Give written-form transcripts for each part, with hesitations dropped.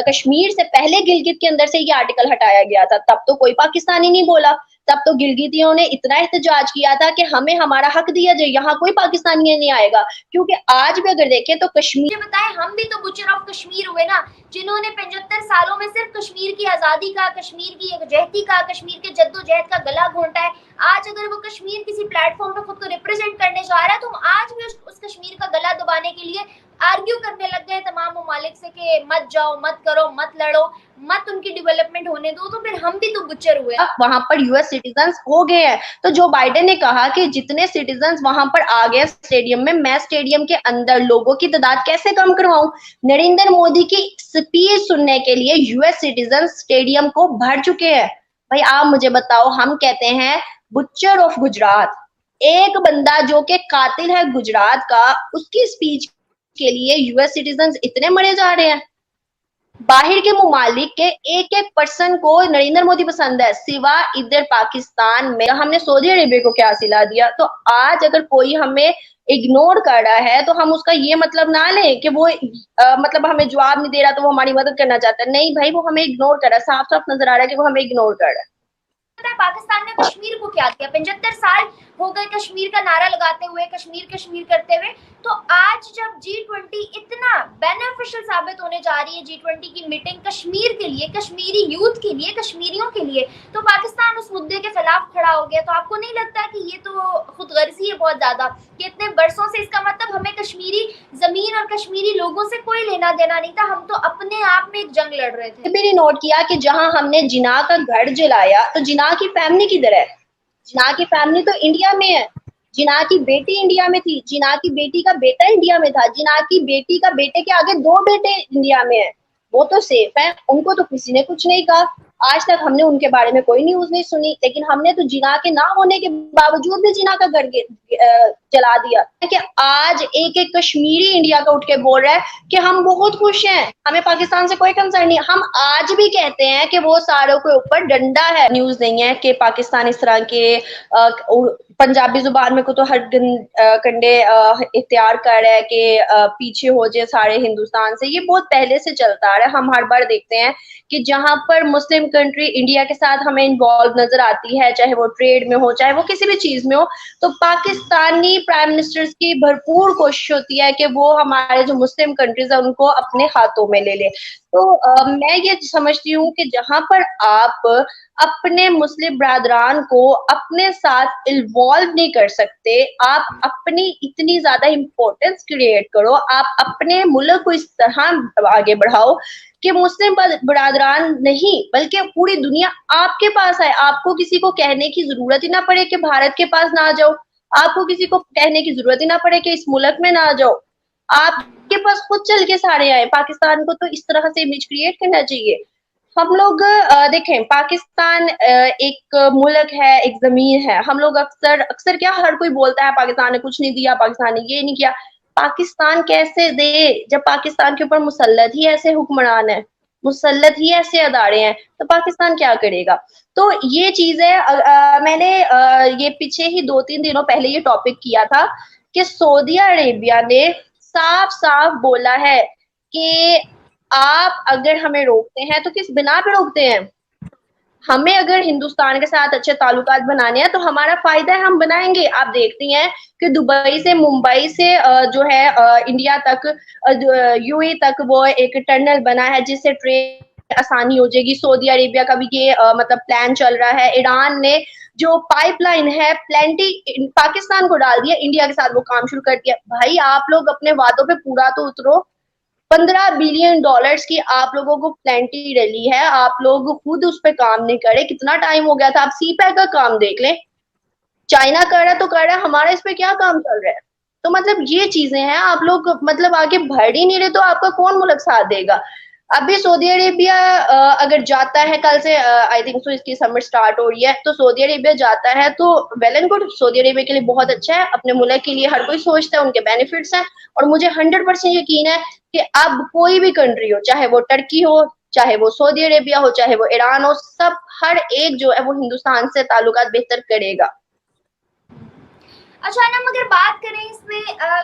कश्मीर से पहले गिलगित के अंदर से ये आर्टिकल हटाया गया था, तब तो कोई पाकिस्तानी नहीं बोला। तब तो गिलगितियों ने इतना एहतजाज किया था कि हमें हमारा हक दिया जाए, यहाँ कोई पाकिस्तानी नहीं आएगा। क्योंकि आज भी अगर देखें तो कश्मीर बताए, हम भी तो बुचर ऑफ कश्मीर हुए ना, जिन्होंने 75 सालों में सिर्फ कश्मीर की आजादी का, कश्मीर की यकजहती का, कश्मीर के जद्दोजहद का गला घोंटा है। आज अगर वो कश्मीर किसी प्लेटफॉर्म पे खुद को रिप्रेजेंट करने जा रहा है, तो हम आज भी उस कश्मीर का गला दबाने के लिए आर्ग्यू करने लग गए तमाम ममालिक से कि मत जाओ, मत करो, मत लड़ो, मत उनकी डेवलपमेंट होने दो। तो फिर हम भी तो बुच्चर हुए। वहां पर यूएस सिटीजन हो गए हैं। तो जो बाइडेन ने कहा कि जितने सिटीजन वहां पर आ गए स्टेडियम में, मैं स्टेडियम के अंदर लोगों की तादाद कैसे कम करवाऊं। नरेंद्र मोदी की स्पीच सुनने के लिए यूएस सिटीजन स्टेडियम को भर चुके हैं। भाई आप मुझे बताओ, हम कहते हैं बुच्चर ऑफ गुजरात, एक बंदा जो कि कातिल है गुजरात का, उसकी स्पीच के लिए यूएस सिटीजन इतने मरे जा रहे हैं। बाहर के ममालिक के एक एक पर्सन को नरेंद्र मोदी पसंद है, सिवा इधर पाकिस्तान में हमने सऊदी अरेबिया को क्या सिला दिया। तो आज अगर कोई हमें इग्नोर कर रहा है तो हम उसका ये मतलब ना लें कि वो मतलब हमें जवाब नहीं दे रहा तो वो हमारी मदद करना चाहता है। नहीं भाई, वो हमें इग्नोर कर रहा है, साफ साफ नजर आ रहा है कि वो हमें इग्नोर कर रहा है। पाकिस्तान ने कश्मीर को क्या किया? 75 साल हो गए कश्मीर का नारा लगाते हुए, कश्मीर कश्मीर करते हुए। तो आज जब G20 इतना बेनिफिशियल साबित होने जा रही है, G20 की मीटिंग कश्मीर के लिए, कश्मीरी यूथ के लिए, कश्मीरियों के लिए, तो पाकिस्तान उस मुद्दे के खिलाफ खड़ा हो गया। तो आपको नहीं लगता कि ये तो खुदगर्जी है बहुत ज्यादा, कि इतने बरसों से इसका मतलब हमें कश्मीरी जमीन और कश्मीरी लोगों से कोई लेना देना नहीं था, हम तो अपने आप में एक जंग लड़ रहे थे। मैंने नोट किया कि जहां हमने जिना का घर जलाया तो जिना की फैमिली किधर है? जिना की फैमिली तो इंडिया में है। जिना की बेटी इंडिया में थी, जिना की बेटी का बेटा इंडिया में था, जिना की बेटी का बेटे के आगे 2 बेटे इंडिया में है। वो तो सेफ है, उनको तो किसी ने कुछ नहीं कहा। आज तक हमने उनके बारे में कोई न्यूज नहीं सुनी, लेकिन हमने तो जिना के ना होने के बावजूद भी जिना का घर जला दिया। कि आज एक एक कश्मीरी इंडिया का उठ के बोल रहा है कि हम बहुत खुश हैं, हमें पाकिस्तान से कोई कंसर्न नहीं। हम आज भी कहते हैं कि वो सारों के ऊपर डंडा है। न्यूज नहीं है कि पाकिस्तान इस तरह के पंजाबी जुबान में को तो हर कंडे इख्तियार कर रहा है कि पीछे हो जाए सारे हिंदुस्तान से। ये बहुत पहले से चलता आ रहा है। हम हर बार देखते हैं कि जहां पर मुस्लिम कंट्री इंडिया के साथ हमें इन्वॉल्व नजर आती है, चाहे वो ट्रेड में हो, चाहे वो किसी भी चीज में हो, तो पाकिस्तानी प्राइम मिनिस्टर्स की भरपूर कोशिश होती है कि वो हमारे जो मुस्लिम कंट्रीज है उनको अपने हाथों में ले ले। तो मैं ये समझती हूँ कि जहां पर आप अपने मुस्लिम बरादरान को अपने साथ इन्वॉल्व नहीं कर सकते, आप अपनी इतनी ज्यादा इम्पोर्टेंस क्रिएट करो, आप अपने मुल्क को इस तरह आगे बढ़ाओ कि मुस्लिम बरादरान नहीं बल्कि पूरी दुनिया आपके पास आए। आपको किसी को कहने की जरूरत ही ना पड़े कि भारत के पास ना जाओ, आपको किसी को कहने की जरूरत ही ना पड़े कि इस मुल्क में ना जाओ, आपके पास खुद चल के सारे आए। पाकिस्तान को तो इस तरह से इमेज क्रिएट करना चाहिए। हम लोग देखें, पाकिस्तान एक मुल्क है, एक जमीन है। हम लोग अक्सर अक्सर क्या, हर कोई बोलता है पाकिस्तान ने कुछ नहीं दिया, पाकिस्तान ने ये नहीं किया। पाकिस्तान कैसे दे जब पाकिस्तान के ऊपर मुसल्लत ही ऐसे हुक्मरान है, मुसल्लत ही ऐसे अदारे हैं, तो पाकिस्तान क्या करेगा। तो ये चीज है। मैंने ये पीछे ही 2-3 दिनों पहले ये टॉपिक किया था कि सऊदी अरेबिया ने साफ साफ बोला है कि आप अगर हमें रोकते हैं तो किस बिना पे रोकते हैं। हमें अगर हिंदुस्तान के साथ अच्छे ताल्लुकात बनाने हैं तो हमारा फायदा है, हम बनाएंगे। आप देखती हैं कि दुबई से, मुंबई से जो है इंडिया तक, यूएई तक वो एक टनल बना है जिससे ट्रेन आसानी हो जाएगी। सऊदी अरेबिया का भी ये मतलब प्लान चल रहा है। ईरान ने जो पाइपलाइन है प्लेंटी पाकिस्तान को डाल दिया, इंडिया के साथ वो काम शुरू कर दिया। भाई आप लोग अपने वादों पे पूरा तो उतरो। $15 बिलियन की आप लोगों को प्लेंटी रैली है, आप लोग खुद उस पर काम नहीं करे। कितना टाइम हो गया था। आप सी पैक का काम देख लें, चाइना कर रहा है तो कर रहा है, हमारा इस पे क्या काम चल रहा है। तो मतलब ये चीजें हैं, आप लोग मतलब आगे बढ़ ही नहीं रहे, तो आपका कौन मुल्क साथ देगा। अभी सऊदी अरेबिया अगर जाता है, कल से आई थिंक सो इसकी समर स्टार्ट हो रही है, तो सऊदी अरेबिया जाता है तो well and good, Saudi Arabia के लिए बहुत अच्छा है। अपने मुल्क के लिए हर कोई सोचता है, उनके बेनिफिट्स हैं। और मुझे 100% यकीन है कि अब कोई भी कंट्री हो, चाहे वो टर्की हो, चाहे वो सऊदी अरेबिया हो, चाहे वो ईरान हो, सब हर एक जो है वो हिंदुस्तान से ताल्लुकात बेहतर करेगा। अच्छा, हम अगर बात करें इसमें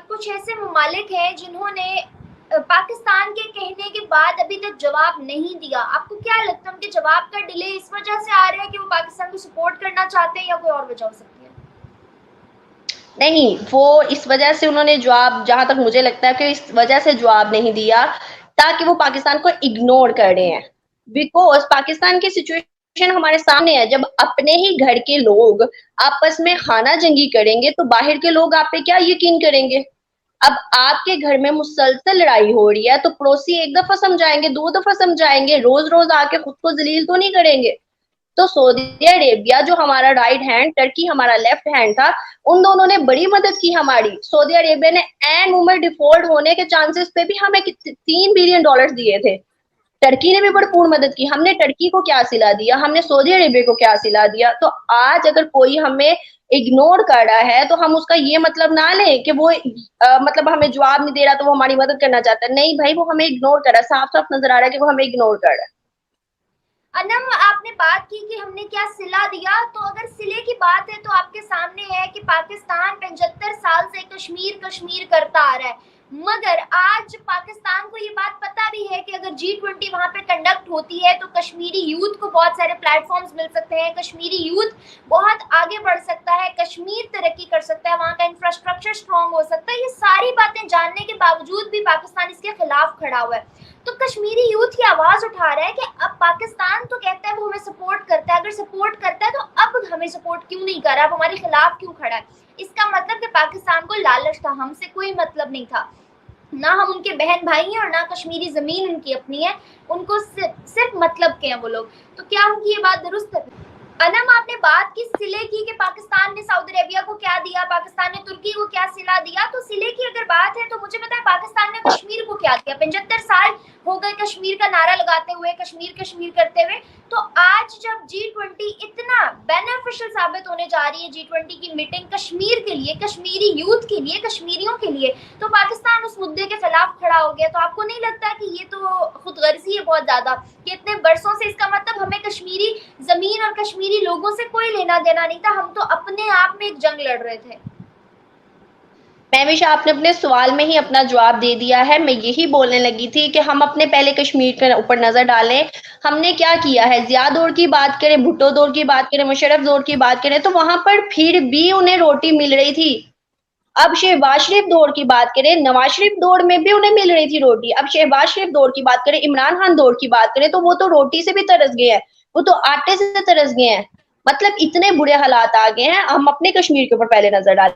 कुछ ऐसे ममालिक हैं जिन्होंने पाकिस्तान के कहने के बाद अभी तक जवाब नहीं दिया। आपको क्या लगता है उनके जवाब का डिले इस वजह से आ रहा है कि वो पाकिस्तान को सपोर्ट करना चाहते हैं या कोई और वजह हो सकती है? नहीं, वो इस वजह से उन्होंने जवाब, जहां तक मुझे लगता है कि इस वजह से जवाब नहीं दिया ताकि वो पाकिस्तान को इग्नोर कर रहे हैं। बिकॉज पाकिस्तान की सिचुएशन हमारे सामने है। जब अपने ही घर के लोग आपस में खाना जंगी करेंगे तो बाहर के लोग आप पे क्या यकीन करेंगे। अब आपके घर में मुसलसल लड़ाई हो रही है तो पड़ोसी एक दफा समझाएंगे, दो दफा समझाएंगे, रोज रोज आके खुद को जलील तो नहीं करेंगे। तो सऊदी अरेबिया जो हमारा राइट हैंड, टर्की हमारा लेफ्ट हैंड था, उन दोनों ने बड़ी मदद की हमारी। सऊदी अरेबिया ने एन उमर डिफॉल्ट होने के चांसेस पे भी हमें $3 बिलियन दिए थे। टर्की ने भी भरपूर मदद की। हमने टर्की को क्या सिला दिया, हमने सऊदी अरेबिया को क्या सिला दिया। तो आज अगर कोई हमें इग्नोर कर रहा है तो हम उसका ये मतलब ना लें कि वो मतलब हमें जवाब नहीं दे रहा तो वो हमारी मदद करना चाहता है। नहीं भाई, वो हमें इग्नोर कर रहा है, साफ साफ नजर आ रहा है कि वो हमें इग्नोर कर रहा है। अनम, आपने बात की कि हमने क्या सिला दिया, तो अगर सिले की बात है तो आपके सामने है कि पाकिस्तान 75 साल से कश्मीर कश्मीर करता आ रहा है, मगर आज पाकिस्तान को ये बात पता भी है कि अगर G20 वहां पे कंडक्ट होती है तो कश्मीरी यूथ को बहुत सारे प्लेटफॉर्म्स मिल सकते हैं, कश्मीरी यूथ बहुत आगे बढ़ सकता है, कश्मीर तरक्की कर सकता है, वहां का इंफ्रास्ट्रक्चर स्ट्रांग हो सकता है। ये सारी बातें जानने के बावजूद भी पाकिस्तान इसके खिलाफ खड़ा हुआ है। तो कश्मीरी यूथ की आवाज उठा रहा है कि अब पाकिस्तान तो कहता है वो हमें सपोर्ट करता है, अगर सपोर्ट करता है तो अब हमें सपोर्ट क्यों नहीं कर रहा, अब हमारे खिलाफ क्यों खड़ा है। इसका मतलब कि पाकिस्तान को लालच था, हमसे कोई मतलब नहीं था, ना हम उनके बहन भाई हैं और ना कश्मीरी जमीन उनकी अपनी है, उनको सिर्फ मतलब के हैं वो लोग। तो क्या उनकी ये बात दुरुस्त है? अनम, आपने बात की सिले की कि पाकिस्तान ने सऊदी अरेबिया को क्या दिया, पाकिस्तान ने तुर्की को क्या सिला दिया। तो सिले की अगर बात है तो मुझे पता है पाकिस्तान ने कश्मीर को क्या दिया। 75 साल हो गए कश्मीर का नारा लगाते हुए, कश्मीर कश्मीर करते हुए। तो आज जब G20 इतना बेनिफिशियल साबित होने जा रही है, G20 की मीटिंग कश्मीर के लिए, कश्मीरी यूथ के लिए, कश्मीरियों के लिए, तो पाकिस्तान उस मुद्दे के खिलाफ खड़ा हो गया। तो आपको नहीं लगता कि ये तो खुदगर्जी है बहुत ज्यादा कि इतने बरसों से, इसका मतलब हमें कश्मीरी जमीन और कश्मीरी लोगों से कोई लेना देना नहीं था, हम तो अपने आप में एक जंग लड़ रहे थे। हमेशा आपने अपने सवाल में ही अपना जवाब दे दिया है। मैं यही बोलने लगी थी कि हम अपने पहले कश्मीर के ऊपर नजर डालें। हमने क्या किया है, जिया दौर की बात करें, भुट्टो दौर की बात करें, मुशर्रफ दौर की बात करें, तो वहां पर फिर भी उन्हें रोटी मिल रही थी। अब शहबाज शरीफ दौर की बात करें, नवाज शरीफ दौर में भी उन्हें मिल रही थी रोटी। अब शहबाज शरीफ दौर की बात करें, इमरान खान दौर की बात करें, तो वो तो रोटी से भी तरस गए हैं, वो तो आटे से तरस गए हैं। मतलब इतने बुरे हालात आ गए हैं। हम अपने कश्मीर के ऊपर पहले नजर डालें।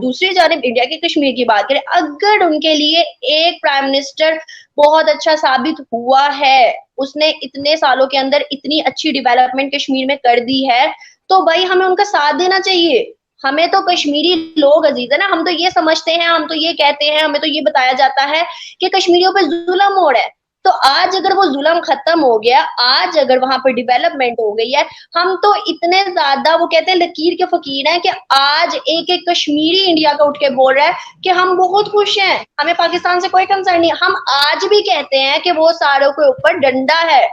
दूसरी जानिब इंडिया के कश्मीर की बात करें, अगर उनके लिए एक प्राइम मिनिस्टर बहुत अच्छा साबित हुआ है, उसने इतने सालों के अंदर इतनी अच्छी डेवलपमेंट कश्मीर में कर दी है, तो भाई हमें उनका साथ देना चाहिए। हमें तो कश्मीरी लोग अजीज है ना, हम तो ये समझते हैं, हम तो ये कहते हैं, हमें तो ये बताया जाता है कि कश्मीरियों पे जुल्म हो रहा है। तो आज अगर वो जुल्म खत्म हो गया, आज अगर वहां पर डेवलपमेंट हो गई है, हम तो इतने ज्यादा, वो कहते हैं लकीर के फकीर हैं, कि आज एक एक कश्मीरी इंडिया का उठ के बोल रहा है कि हम बहुत खुश हैं, हमें पाकिस्तान से कोई कंसर्न नहीं। हम आज भी कहते हैं कि वो सारों के ऊपर डंडा है।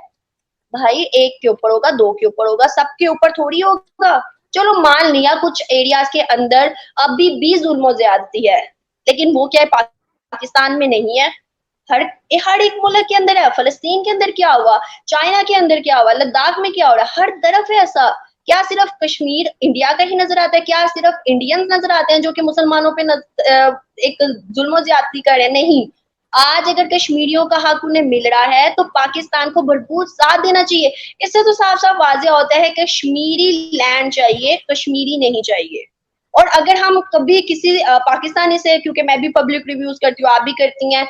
भाई एक के ऊपर होगा, दो के ऊपर होगा, सबके ऊपर थोड़ी होगा। चलो मान लिया कुछ एरियाज के अंदर अभी भी जुल्म ज्यादती है, लेकिन वो क्या है, पाकिस्तान में नहीं है। हर एक मुल्क के अंदर है। फलस्तीन के अंदर क्या हुआ, चाइना के अंदर क्या हुआ, लद्दाख में क्या हो रहा है, हर तरफ है ऐसा। क्या सिर्फ कश्मीर इंडिया का ही नजर आता है? क्या सिर्फ इंडियंस नजर आते हैं जो कि मुसलमानों पे एक जुल्म ज्यादती कर रहे हैं? नहीं। आज अगर कश्मीरियों का हक उन्हें मिल रहा है तो पाकिस्तान को भरपूर साथ देना चाहिए। इससे तो साफ साफ वाज़ेह होता है, कश्मीरी लैंड चाहिए, कश्मीरी नहीं चाहिए। और अगर हम कभी किसी पाकिस्तानी से, क्योंकि मैं भी पब्लिक रिव्यूज करती हूँ, आप भी करती हैं,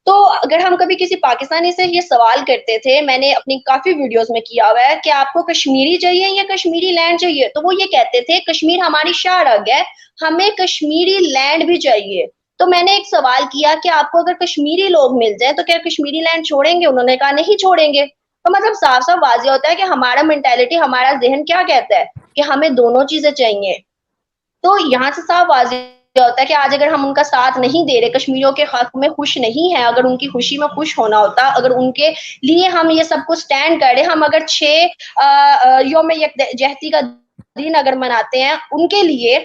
तो अगर हम कभी किसी पाकिस्तानी से ये सवाल करते थे, मैंने अपनी काफी वीडियोस में किया हुआ है, कि आपको कश्मीरी चाहिए या कश्मीरी लैंड चाहिए, तो वो ये कहते थे कश्मीर हमारी शाहरग है, हमें कश्मीरी लैंड भी चाहिए। तो मैंने एक सवाल किया कि आपको अगर कश्मीरी लोग मिल जाए तो क्या कश्मीरी लैंड छोड़ेंगे? उन्होंने कहा नहीं छोड़ेंगे। तो मतलब साफ साफ वाज़ेह होता है कि हमारा मेंटेलिटी, हमारा जहन क्या कहता है कि हमें दोनों चीजें चाहिए। तो यहाँ से साफ वाज़ेह होता है कि आज अगर हम उनका साथ नहीं दे रहे, कश्मीरियों के हक में खुश नहीं है, अगर उनकी खुशी में खुश होना होता, अगर उनके लिए हम ये सब कुछ स्टैंड कर रहे, हम अगर 6 यौम यकजहती का दिन अगर मनाते हैं उनके लिए,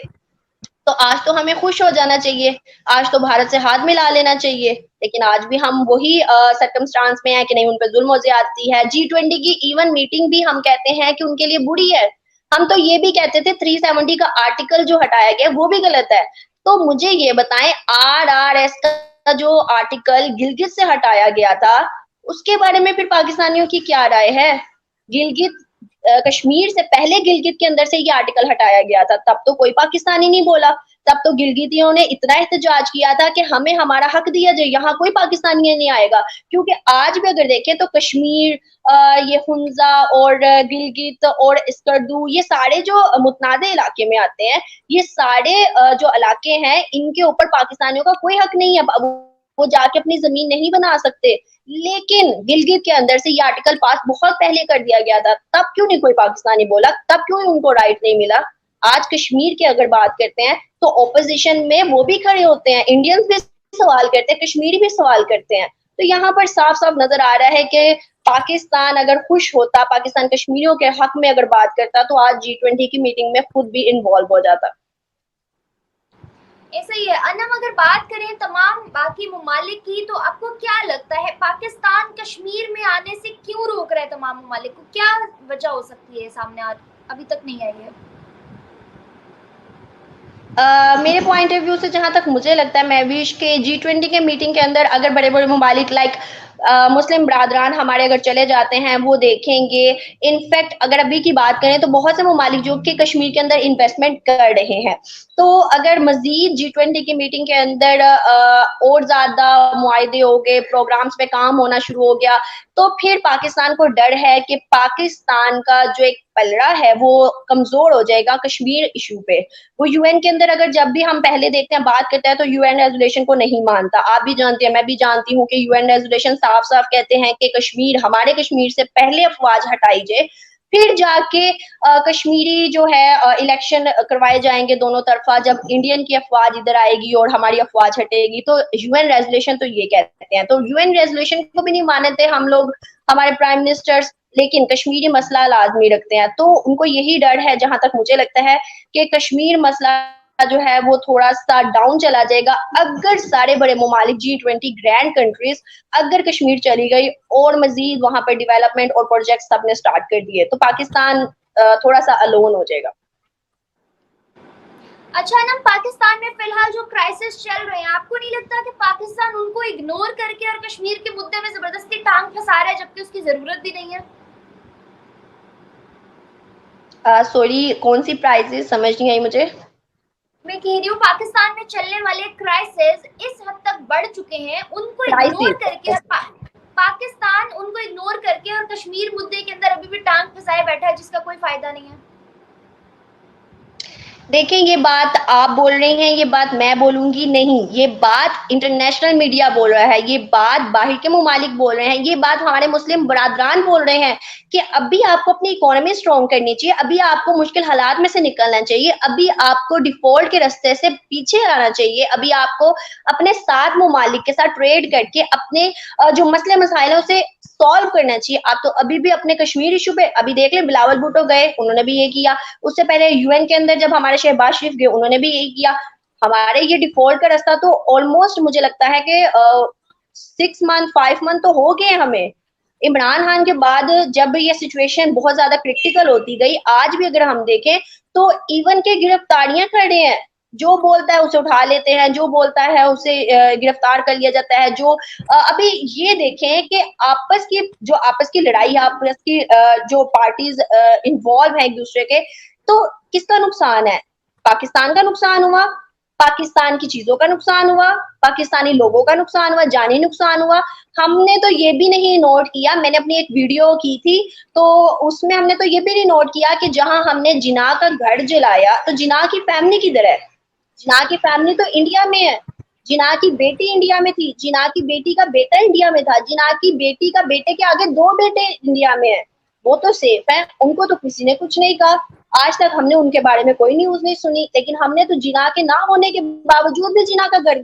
तो आज तो हमें खुश हो जाना चाहिए, आज तो भारत से हाथ मिला लेना चाहिए, लेकिन आज भी हम वही सर्कमस्टांस में है कि नहीं, उन पे जुल्म हो जाती है। G20 की इवन मीटिंग भी हम कहते हैं कि उनके लिए बुरी है। हम तो ये भी कहते थे 370 का आर्टिकल जो हटाया गया वो भी गलत है। तो मुझे ये बताएं, RRS का जो आर्टिकल गिलगित से हटाया गया था, उसके बारे में फिर पाकिस्तानियों की क्या राय है? गिलगित कश्मीर से पहले गिलगित के अंदर से ये आर्टिकल हटाया गया था, तब तो कोई पाकिस्तानी नहीं बोला। तब तो गिलगितियों ने इतना एहतजाज किया था कि हमें हमारा हक दिया जाए, यहाँ कोई पाकिस्तानी नहीं आएगा। क्योंकि आज भी अगर देखें तो कश्मीर, ये हुंजा और गिलगित और स्कर्दू, ये सारे जो मुतनाज़ इलाके में आते हैं, ये सारे जो इलाके हैं, इनके ऊपर पाकिस्तानियों का कोई हक नहीं है। वो जाके अपनी जमीन नहीं बना सकते। लेकिन गिलगित के अंदर से ये आर्टिकल पास बहुत पहले कर दिया गया था, तब क्यों नहीं कोई पाकिस्तानी बोला? तब क्यों उनको राइट नहीं मिला? आज कश्मीर की अगर बात करते हैं तो ऑपोजिशन में वो भी खड़े होते हैं, इंडियंस भी सवाल करते हैं, कश्मीरी भी सवाल करते हैं। तो यहाँ पर साफ साफ नजर आ रहा है कि पाकिस्तान अगर खुश होता, पाकिस्तान कश्मीरियों के हक में अगर बात करता, तो आज G20 की मीटिंग में खुद भी इन्वॉल्व हो जाता। ऐसा ही है। अनम, अगर बात करें तमाम बाकी ममालिक की, तो आपको क्या लगता है पाकिस्तान कश्मीर में आने से क्यों रोक रहा है तमाम ममालिक को? क्या वजह हो सकती है सामने अभी तक नहीं आई है? मेरे पॉइंट ऑफ व्यू से जहां तक मुझे लगता है, मैं विश के G20 के मीटिंग के अंदर अगर बड़े बड़े ममालिक लाइक मुस्लिम बरादरान हमारे अगर चले जाते हैं, वो देखेंगे। इनफैक्ट अगर अभी की बात करें तो बहुत से ममालिक जो कि कश्मीर के अंदर इन्वेस्टमेंट कर रहे हैं, तो अगर मजीद G20 की मीटिंग के अंदर और ज्यादा मुआहदे हो गए, प्रोग्राम्स पे काम होना शुरू हो गया, तो फिर पाकिस्तान को डर है कि पाकिस्तान का जो एक पलड़ा है वो कमजोर हो जाएगा कश्मीर इशू पे। वो यूएन के अंदर अगर जब भी हम पहले देखते हैं, बात करते हैं, तो यूएन रेजोल्यूशन को नहीं मानता। आप भी जानते हैं, मैं भी जानती हूँ कि यूएन रेजोल्यूशन साफ साफ कहते हैं कि कश्मीर, हमारे कश्मीर से पहले अफवाज हटाई जाए, फिर जाके कश्मीरी जो है इलेक्शन करवाए जाएंगे दोनों तरफा। जब इंडियन की अफवाज इधर आएगी और हमारी अफवाज हटेगी, तो यूएन रेजोल्यूशन तो ये कहते हैं। तो यूएन रेजोल्यूशन को भी नहीं मानते हम लोग, हमारे प्राइम मिनिस्टर्स, लेकिन कश्मीरी मसला लाजमी रखते हैं। तो उनको यही डर है, जहां तक मुझे लगता है, कि कश्मीर मसला जो है वो थोड़ा सा डाउन चला जाएगा अगर सारे बड़े ममालिक G20 ग्रैंड कंट्रीज अगर कश्मीर चली गई और मजीद वहां पर डेवलपमेंट और प्रोजेक्ट सबने स्टार्ट कर दिए, तो पाकिस्तान थोड़ा सा अलोन हो जाएगा। अच्छा ना, पाकिस्तान में फिलहाल जो क्राइसिस चल रहे हैं, आपको नहीं लगता कि पाकिस्तान उनको इग्नोर करके और कश्मीर के मुद्दे में जबरदस्ती टांग फंसा रहा है, जबकि उसकी जरूरत भी नहीं है? सॉरी, कौन सी प्राइजेस समझ नहीं आई मुझे। मैं कह रही हूँ पाकिस्तान में चलने वाले क्राइसिस इस हद तक बढ़ चुके हैं, उनको इग्नोर करके पाकिस्तान उनको इग्नोर करके और कश्मीर मुद्दे के अंदर अभी भी टांग फंसाए बैठा है, जिसका कोई फायदा नहीं है। देखिए, ये बात आप बोल रही हैं, ये बात मैं बोलूंगी नहीं, ये बात इंटरनेशनल मीडिया बोल रहा है, ये बात बाहर के मुमालिक बोल रहे हैं, ये बात हमारे मुस्लिम बरादरान बोल रहे हैं कि अभी आपको अपनी इकोनॉमी स्ट्रॉन्ग करनी चाहिए, अभी आपको मुश्किल हालात में से निकलना चाहिए, अभी आपको डिफॉल्ट के रास्ते से पीछे आना चाहिए, अभी आपको अपने साथ मुमालिक के साथ ट्रेड करके अपने जो मसले मसाइल है उसे सॉल्व करना चाहिए। आप तो अभी भी अपने कश्मीर इशू पे, अभी देख लें, बिलावल भुट्टो गए, उन्होंने भी ये किया। उससे पहले यूएन के अंदर जब हमारे शहबाज शरीफ गए, उन्होंने भी यही किया। हमारे ये डिफॉल्ट का रास्ता तो ऑलमोस्ट मुझे लगता है कि 6 मंथ 5 मंथ तो हो गए हमें। इमरान खान के बाद जब ये सिचुएशन बहुत ज्यादा क्रिटिकल होती गई, आज भी अगर हम देखें तो इवन के गिरफ्तारियां कर रहे हैं, जो बोलता है उसे उठा लेते हैं, जो बोलता है उसे गिरफ्तार कर लिया जाता है। जो अभी ये देखें कि आपस की लड़ाई, आपस की जो पार्टीज इन्वॉल्व है एक दूसरे के, तो किसका नुकसान है? पाकिस्तान का नुकसान हुआ, पाकिस्तान की चीजों का नुकसान हुआ, पाकिस्तानी लोगों का नुकसान हुआ, जानी नुकसान हुआ। हमने तो ये भी नहीं नोट किया, मैंने अपनी एक वीडियो की थी तो उसमें हमने तो ये भी नहीं नोट किया कि जहां हमने जिना का घर जलाया, तो जिना की फैमिली किधर है? जिना की फैमिली तो इंडिया में है, जिना की बेटी इंडिया में थी, जिना की बेटी का बेटा इंडिया में था, जिना की बेटी का बेटे के आगे 2 बेटे इंडिया में है, वो तो सेफ है, उनको तो किसी ने कुछ नहीं कहा। आज तक हमने उनके बारे में कोई न्यूज नहीं सुनी, लेकिन हमने तो जिना के ना होने के बावजूद भी जिना का घर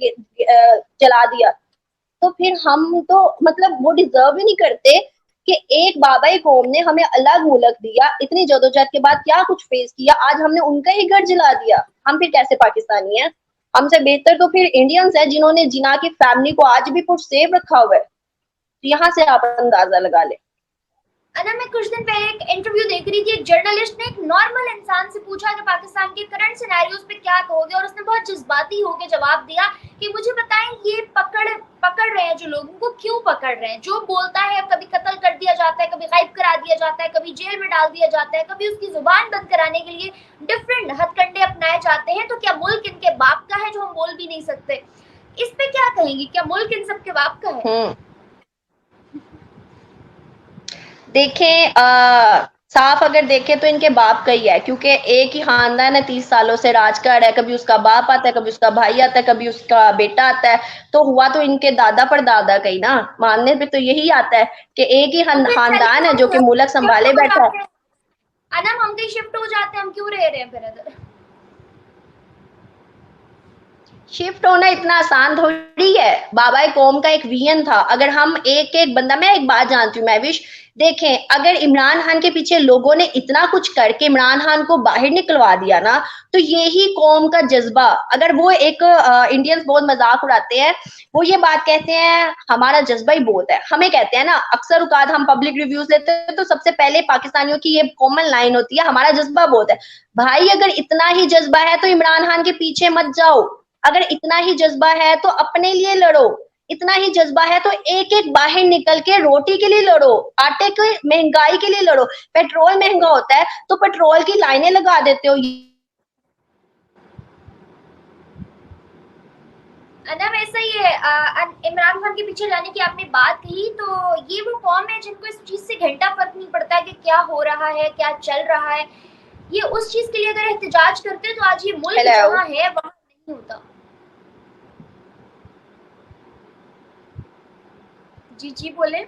जला दिया। तो फिर हम तो मतलब वो डिजर्व ही नहीं करते कि एक बाबा कौम ने हमें अलग मुल्क दिया, इतनी जदोजहद के बाद क्या कुछ फेस किया, आज हमने उनका ही घर जला दिया, हम फिर कैसे पाकिस्तानी हैं? हमसे बेहतर तो फिर इंडियंस है जिन्होंने जिना की फैमिली को आज भी कुछ सेव रखा हुआ है। तो यहाँ से आप अंदाजा लगा ले। अना, मैं कुछ दिन पहले एक इंटरव्यू देख रही थी, एक जर्नलिस्ट ने एक नॉर्मल इंसान से पूछा कि पाकिस्तान के करंट सिनेरियोज पे क्या कहोगे, और उसने बहुत जज्बाती होकर जवाब दिया कि मुझे बताएं ये पकड़ रहे हैं जो लोग, उनको क्यों पकड़ रहे हैं? जो बोलता है कभी कत्ल कर दिया जाता है, कभी गायब करा दिया जाता है, कभी जेल में डाल दिया जाता है, कभी उसकी जुबान बंद कराने के लिए डिफरेंट हथकंडे अपनाए जाते हैं। तो क्या मुल्क इनके बाप का है जो हम बोल भी नहीं सकते? इस पे क्या कहेंगी? क्या मुल्क इन सबके बाप का है? देखें, साफ अगर देखें तो इनके बाप का ही है, क्योंकि एक ही खानदान है 30 सालों से राज कर रहा है। कभी उसका बाप आता है, कभी उसका भाई आता है, कभी उसका बेटा आता है, तो हुआ तो इनके दादा पर दादा का ही ना। मानने पे तो यही आता है कि एक ही तो फिर खानदान है जो कि मुल्क शिफ्ट संभाले हो बैठा है। जाते हैं अनम, हम कहीं शिफ्ट हो जाते हैं, हम क्यों रह रहे हैं फिर इधर? शिफ्ट होना इतना आसान थोड़ी है। बाबा कौम का एक विजन था। अगर हम एक एक बंदा, मैं एक बात जानती हूँ महविश, देखें अगर इमरान खान के पीछे लोगों ने इतना कुछ करके इमरान खान को बाहर निकलवा दिया ना, तो यही कौम का जज्बा, अगर वो एक इंडियंस बहुत मजाक उड़ाते हैं, वो ये बात कहते हैं हमारा जज्बा ही बहुत है। हमें कहते हैं ना, अक्सर औकात हम पब्लिक रिव्यूज लेते हैं तो सबसे पहले पाकिस्तानियों की ये कॉमन लाइन होती है, हमारा जज्बा बहुत है। भाई अगर इतना ही जज्बा है तो इमरान खान के पीछे मत जाओ। अगर इतना ही जज्बा है तो अपने लिए लड़ो। इतना ही जज्बा है तो एक एक बाहर निकल के रोटी के लिए लड़ो, आटे की महंगाई के लिए लड़ो। पेट्रोल महंगा होता है तो पेट्रोल की लाइनें लगा देते हो। अनम, ऐसा ही है। इमरान खान के पीछे जाने की आपने बात कही, तो ये वो कौम है जिनको इस चीज से घंटा फर्क नहीं पड़ता कि क्या हो रहा है, क्या चल रहा है। ये उस चीज के लिए अगर एहतजाज करते तो आज ये मुल्क जहाँ है वहां नहीं होता। जी जी बोले।